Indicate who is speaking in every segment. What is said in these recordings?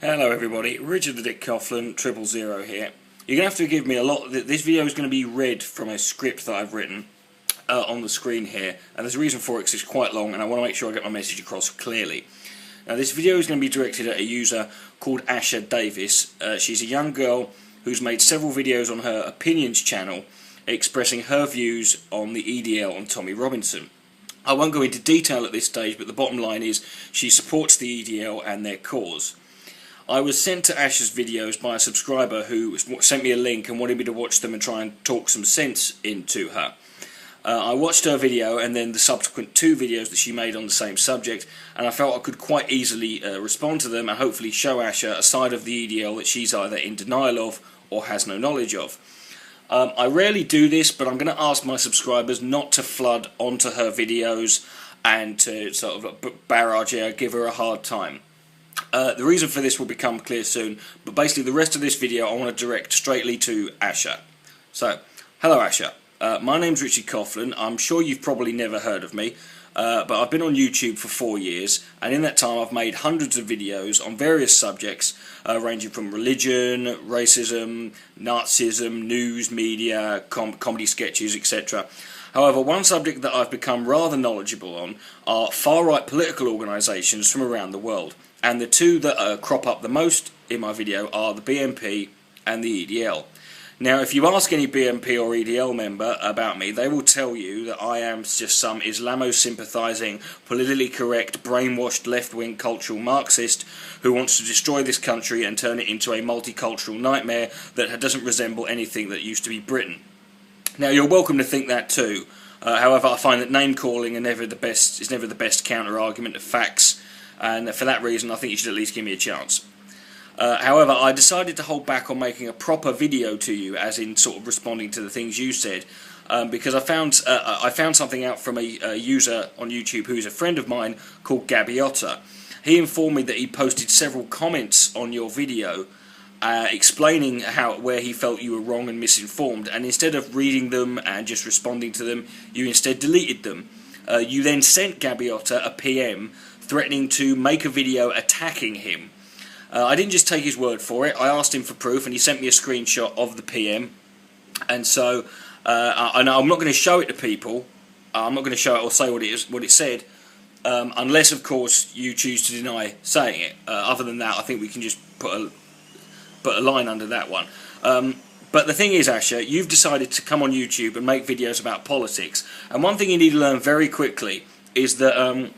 Speaker 1: Hello everybody, Richard the Dick Coughlin, 000 here. You're going to have to give me a lot. This video is going to be read from a script that I've written on the screen here, and there's a reason for it because it's quite long and I want to make sure I get my message across clearly. Now this video is going to be directed at a user called Asha Davis. She's a young girl who's made several videos on her opinions channel expressing her views on the EDL on Tommy Robinson. I won't go into detail at this stage, but the bottom line is she supports the EDL and their cause. I was sent to Asha's videos by a subscriber who sent me a link and wanted me to watch them and try and talk some sense into her. I watched her video and then the subsequent two videos that she made on the same subject, and I felt I could quite easily respond to them and hopefully show Asha a side of the EDL that she's either in denial of or has no knowledge of. I rarely do this, but I'm going to ask my subscribers not to flood onto her videos and to sort of barrage her, give her a hard time. The reason for this will become clear soon, but basically the rest of this video I want to direct straightly to Asha. So, hello Asha. My name's Richard Coughlin. I'm sure you've probably never heard of me, but I've been on YouTube for 4 years, and in that time I've made hundreds of videos on various subjects, ranging from religion, racism, Nazism, news, media, comedy sketches, etc. However, one subject that I've become rather knowledgeable on are far-right political organisations from around the world. And the two that crop up the most in my video are the BNP and the EDL. Now, if you ask any BNP or EDL member about me, they will tell you that I am just some Islamo-sympathising, politically correct, brainwashed left-wing cultural Marxist who wants to destroy this country and turn it into a multicultural nightmare that doesn't resemble anything that used to be Britain. Now, you're welcome to think that too. However, I find that name-calling is never the best counter-argument of facts, and for that reason I think you should at least give me a chance. However, I decided to hold back on making a proper video to you, as in sort of responding to the things you said, because I found something out from a user on YouTube who's a friend of mine called Gabbiotta. He informed me that he posted several comments on your video explaining where he felt you were wrong and misinformed, and instead of reading them and just responding to them, you instead deleted them. You then sent Gabbiotta a PM threatening to make a video attacking him. I didn't just take his word for it. I asked him for proof and he sent me a screenshot of the PM, and so I'm not going to show it to people. I'm not going to show it or say what it said, unless of course you choose to deny saying it. Other than that, I think we can just put a line under that one. But the thing is, Asha, you've decided to come on YouTube and make videos about politics, and one thing you need to learn very quickly is that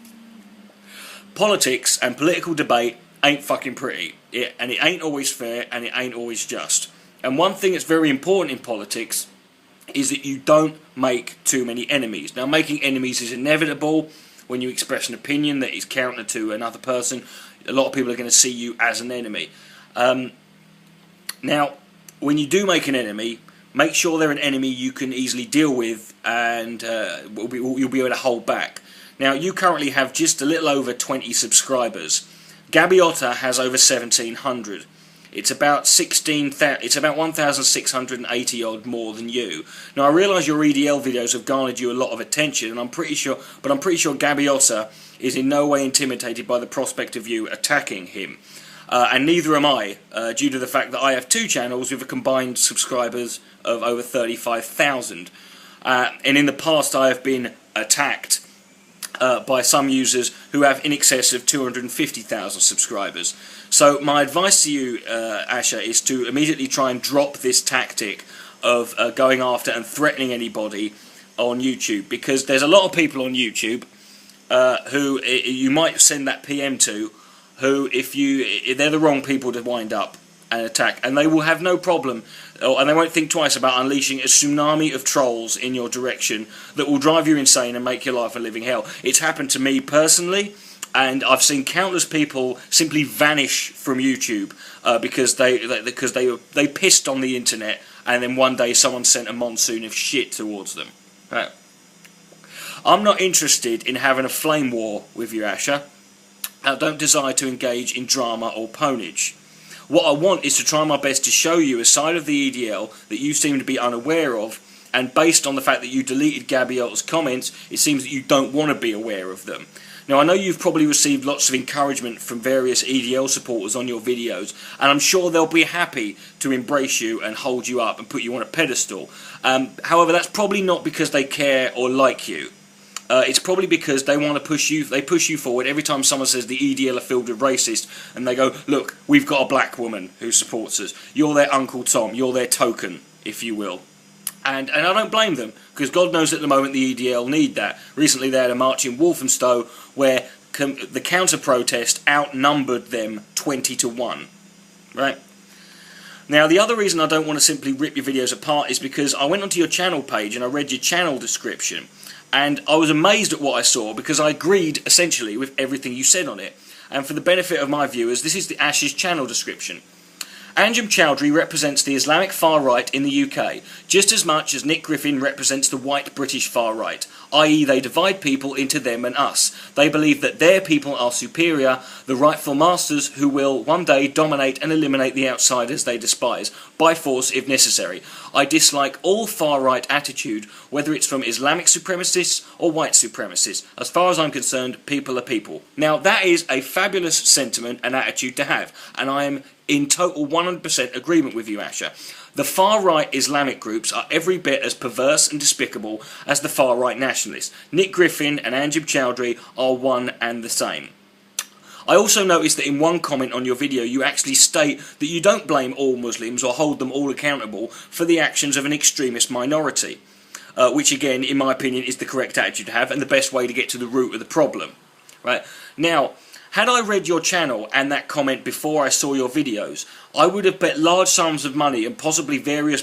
Speaker 1: politics and political debate ain't fucking pretty, and it ain't always fair, and it ain't always just. And one thing that's very important in politics is that you don't make too many enemies. Now, making enemies is inevitable when you express an opinion that is counter to another person. A lot of people are going to see you as an enemy. Now, when you do make an enemy, make sure they're an enemy you can easily deal with, and you'll be able to hold back. Now, you currently have just a little over 20 subscribers. Gabbiotta has over 1,700. It's about 1,680 odd more than you. Now, I realise your EDL videos have garnered you a lot of attention, and I'm pretty sure Gabbiotta is in no way intimidated by the prospect of you attacking him. And neither am I, due to the fact that I have two channels with a combined subscribers of over 35,000. And in the past I have been attacked by some users who have in excess of 250,000 subscribers. So my advice to you, Asha, is to immediately try and drop this tactic of going after and threatening anybody on YouTube, because there's a lot of people on YouTube who you might send that PM to, who, if they're the wrong people to wind up and attack, and they will have no problem, and they won't think twice about unleashing a tsunami of trolls in your direction that will drive you insane and make your life a living hell. It's happened to me personally, and I've seen countless people simply vanish from YouTube because they pissed on the internet, and then one day someone sent a monsoon of shit towards them. Right. I'm not interested in having a flame war with you, Asha. I don't desire to engage in drama or ponage. What I want is to try my best to show you a side of the EDL that you seem to be unaware of, and based on the fact that you deleted Gabbiotta's comments, it seems that you don't want to be aware of them. Now, I know you've probably received lots of encouragement from various EDL supporters on your videos, and I'm sure they'll be happy to embrace you and hold you up and put you on a pedestal. However, that's probably not because they care or like you. It's probably because they want to push you. They push you forward every time someone says the EDL are filled with racists, and they go, "Look, we've got a black woman who supports us. You're their Uncle Tom. You're their token, if you will." And I don't blame them, because God knows at the moment the EDL need that. Recently they had a march in Walthamstow where the counter-protest outnumbered them 20-1. Right? Now, the other reason I don't want to simply rip your videos apart is because I went onto your channel page and I read your channel description. And I was amazed at what I saw, because I agreed essentially with everything you said on it. And for the benefit of my viewers, this is the Ash's channel description. Anjem Choudary represents the Islamic far right in the UK, just as much as Nick Griffin represents the white British far right, i.e. they divide people into them and us. They believe that their people are superior, the rightful masters who will one day dominate and eliminate the outsiders they despise, by force if necessary. I dislike all far right attitude, whether it's from Islamic supremacists or white supremacists. As far as I'm concerned, people are people. Now, that is a fabulous sentiment and attitude to have, and I am in total 100% agreement with you, Asha. The far-right Islamic groups are every bit as perverse and despicable as the far-right nationalists. Nick Griffin and Anjem Choudary are one and the same. I also noticed that in one comment on your video you actually state that you don't blame all Muslims or hold them all accountable for the actions of an extremist minority. Which again, in my opinion, is the correct attitude to have and the best way to get to the root of the problem. Right? Now, had I read your channel and that comment before I saw your videos, I would have bet large sums of money and possibly various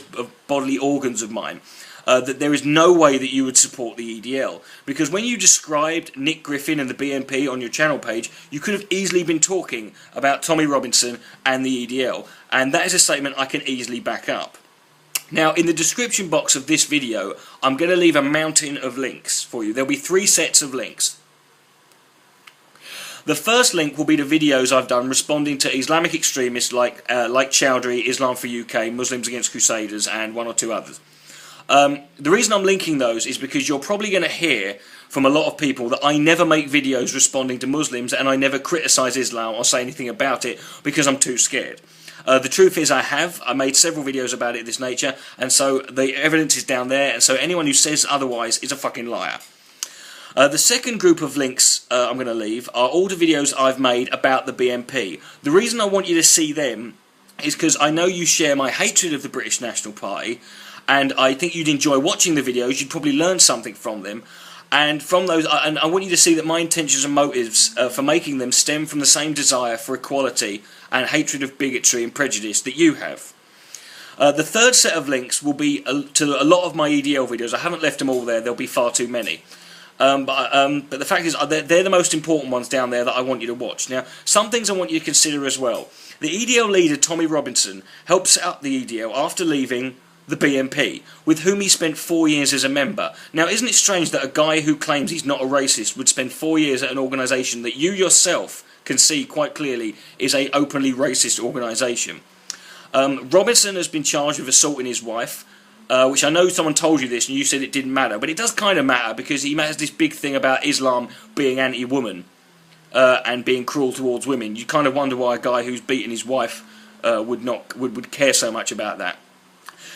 Speaker 1: bodily organs of mine that there is no way that you would support the EDL. Because when you described Nick Griffin and the BNP on your channel page, you could have easily been talking about Tommy Robinson and the EDL. And that is a statement I can easily back up. Now, in the description box of this video, I'm going to leave a mountain of links for you. There'll be 3 sets of links. The first link will be the videos I've done responding to Islamic extremists like Choudary, Islam for UK, Muslims Against Crusaders, and 1 or 2 others. The reason I'm linking those is because you're probably going to hear from a lot of people that I never make videos responding to Muslims and I never criticise Islam or say anything about it because I'm too scared. The truth is I made several videos about it of this nature, and so the evidence is down there, and so anyone who says otherwise is a fucking liar. The second group of links I'm going to leave are all the videos I've made about the BNP. The reason I want you to see them is because I know you share my hatred of the British National Party, and I think you'd enjoy watching the videos. You'd probably learn something from them, and from those, and I want you to see that my intentions and motives for making them stem from the same desire for equality and hatred of bigotry and prejudice that you have. The third set of links will be to a lot of my EDL videos. I haven't left them all there. There'll be far too many. But the fact is, they're the most important ones down there that I want you to watch. Now, some things I want you to consider as well. The EDL leader, Tommy Robinson, helped set up the EDL after leaving the BNP, with whom he spent 4 years as a member. Now, isn't it strange that a guy who claims he's not a racist would spend 4 years at an organisation that you yourself can see quite clearly is a openly racist organisation? Robinson has been charged with assaulting his wife, which I know someone told you this and you said it didn't matter, but it does kind of matter because he has this big thing about Islam being anti-woman and being cruel towards women. You kind of wonder why a guy who's beaten his wife would care so much about that.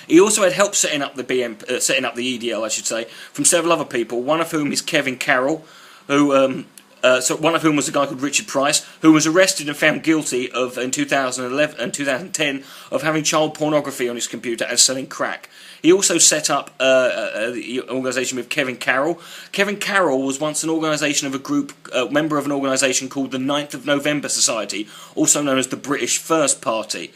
Speaker 1: He also had help setting up the EDL, I should say, from several other people. One of whom is Kevin Carroll, who one of whom was a guy called Richard Price, who was arrested and found guilty of in 2011 and 2010 of having child pornography on his computer and selling crack. He also set up an organisation with Kevin Carroll. Kevin Carroll was once an organisation of a group, member of an organisation called the 9th of November Society, also known as the British First Party.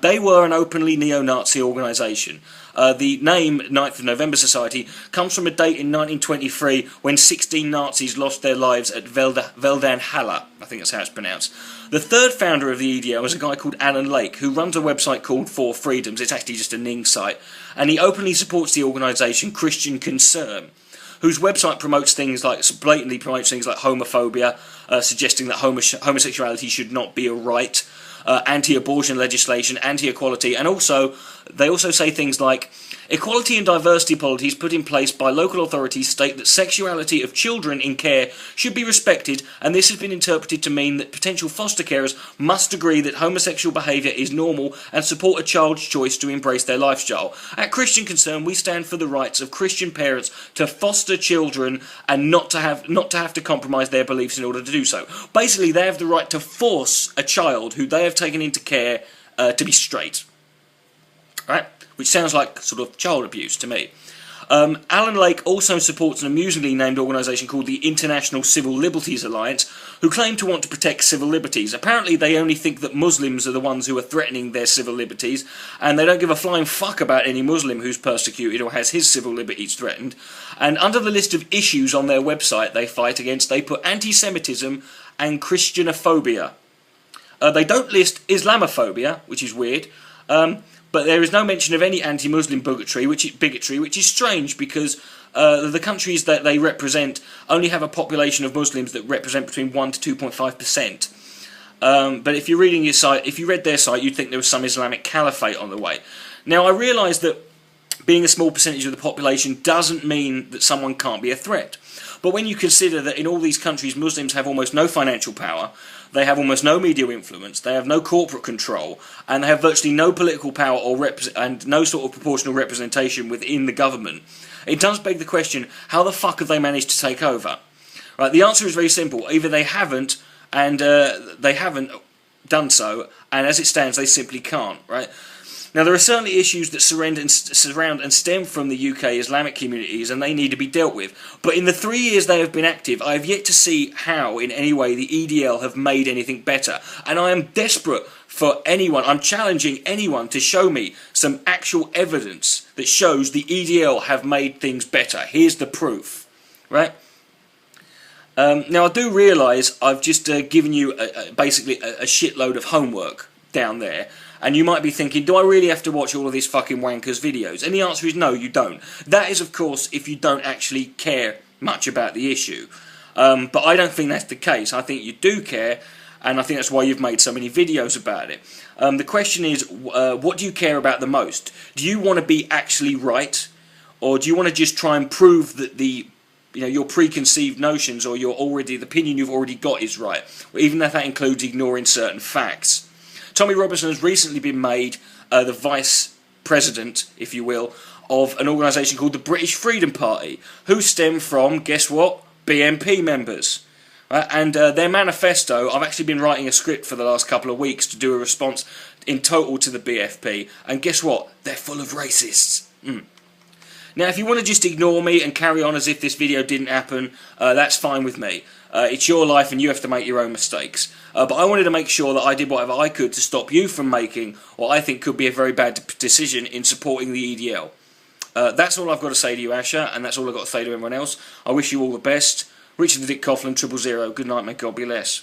Speaker 1: They were an openly neo-Nazi organisation. The name 9th of November Society comes from a date in 1923 when 16 Nazis lost their lives at Veldenhalle. I think that's how it's pronounced. The third founder of the EDL was a guy called Alan Lake, who runs a website called For Freedoms. It's actually just a Ning site. And he openly supports the organisation Christian Concern, whose website blatantly promotes things like homophobia, suggesting that homosexuality should not be a right, anti-abortion legislation, anti-equality, and they also say things like, Equality and diversity policies put in place by local authorities state that sexuality of children in care should be respected, and this has been interpreted to mean that potential foster carers must agree that homosexual behaviour is normal and support a child's choice to embrace their lifestyle. At Christian Concern, we stand for the rights of Christian parents to foster children and not to have to compromise their beliefs in order to do so. Basically, they have the right to force a child who they have taken into care to be straight. Right? Which sounds like sort of child abuse to me. Alan Lake also supports an amusingly named organisation called the International Civil Liberties Alliance, who claim to want to protect civil liberties. Apparently they only think that Muslims are the ones who are threatening their civil liberties, and they don't give a flying fuck about any Muslim who's persecuted or has his civil liberties threatened. And under the list of issues on their website they fight against, they put anti-Semitism and Christianophobia. They don't list Islamophobia, which is weird. But there is no mention of any anti-Muslim bigotry, which is strange because the countries that they represent only have a population of Muslims that represent between 1 to 2.5%. But if you're reading if you read their site, you'd think there was some Islamic caliphate on the way. Now, I realise that being a small percentage of the population doesn't mean that someone can't be a threat. But when you consider that in all these countries Muslims have almost no financial power, they have almost no media influence, they have no corporate control, and they have virtually no political power and no sort of proportional representation within the government, it does beg the question, how the fuck have they managed to take over? Right, the answer is very simple. Either they haven't, and they haven't done so, and as it stands they simply can't, right? Now, there are certainly issues that surround and stem from the UK Islamic communities, and they need to be dealt with. But in the 3 years they have been active, I have yet to see how, in any way, the EDL have made anything better. And I am desperate for anyone, I'm challenging anyone to show me some actual evidence that shows the EDL have made things better. Here's the proof, right? Now, I do realise I've just given you basically a shitload of homework down there. And you might be thinking, do I really have to watch all of these fucking wankers' videos? And the answer is no, you don't. That is, of course, if you don't actually care much about the issue. But I don't think that's the case. I think you do care, and I think that's why you've made so many videos about it. The question is, what do you care about the most? Do you want to be actually right? Or do you want to just try and prove that your preconceived notions or the opinion you've already got is right? Even if that includes ignoring certain facts. Tommy Robinson has recently been made the vice president, if you will, of an organisation called the British Freedom Party, who stem from, guess what, BNP members. And their manifesto, I've actually been writing a script for the last couple of weeks to do a response in total to the BFP, and guess what, they're full of racists. Now, if you want to just ignore me and carry on as if this video didn't happen, that's fine with me. It's your life and you have to make your own mistakes. But I wanted to make sure that I did whatever I could to stop you from making what I think could be a very bad decision in supporting the EDL. That's all I've got to say to you, Asha, and that's all I've got to say to everyone else. I wish you all the best. Richard the Dick Coughlin, 000. Good night, may God bless.